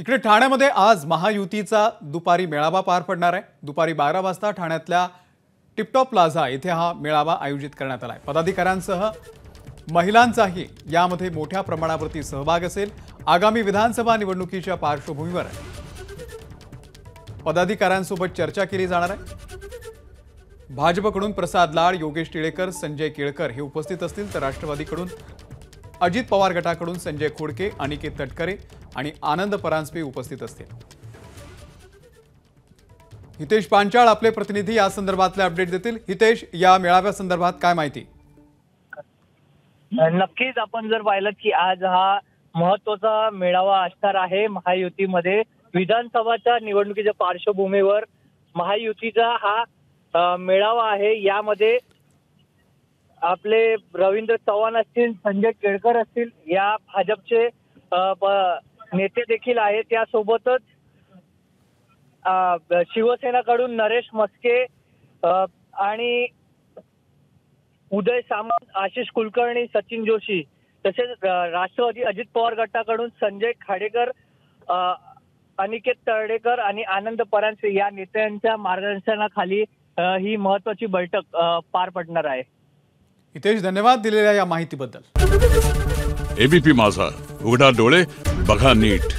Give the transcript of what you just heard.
इकडे ठाण्यामध्ये आज महायुतीचा दुपारी मेळावा पार पडणार आहे। दुपारी 12 वाजता ठाण्यातल्या टिपटॉप प्लाझा येथे हा मेळावा आयोजित करण्यात आला आहे। पदाधिकाऱ्यांसह महिलांचाही यामध्ये मोठ्या प्रमाणावरती सहभाग असेल। आगामी विधानसभा निवडणुकीच्या पार्श्वभूमीवर पदाधिकाऱ्यांसोबत चर्चा केली जाणार आहे। भाजपकडून प्रसाद लाड, योगेश टिळेकर, संजय केळकर हे उपस्थित असतील, तर राष्ट्रवादीकडून अजित पवार गटाकडून संजय खोडके, अनिकेत तटकरे आणि आनंद परांजपे उपस्थित असतील। हितेश पांचाळ आपले प्रतिनिधी या संदर्भातले अपडेट देतील। हितेश, या मेळाव्या संदर्भात काय माहिती? नक्कीच आपण जर पाहिलं की आज हा महत्त्वाचा मेळावा असणार आहे महायुतीमध्ये। विधानसभाच्या निवडणुकीच्या पार्श्वभूमीवर महायुतीचा हा मेळावा आहे। यामध्ये आपले रवींद्र चव्हाण असतील, संजय केळकर असतील, या भाजपचे नेते देखील आहेत। त्यासोबतच शिवसेनाकडून नरेश मस्के आणि उदय सामंत, आशिष कुलकर्णी, सचिन जोशी, तसेच राष्ट्रवादी अजित पवार गटाकडून संजय खाडेकर, अनिकेत तळेकर आणि आनंद परांजपे या नेत्यांच्या मार्गदर्शनाखाली ही महत्त्वाची बैठक पार पडणार आहे। हितेश, धन्यवाद दिलेल्या या माहितीबद्दल। एबीपी माझा, उघडा डोळे बघा नीट।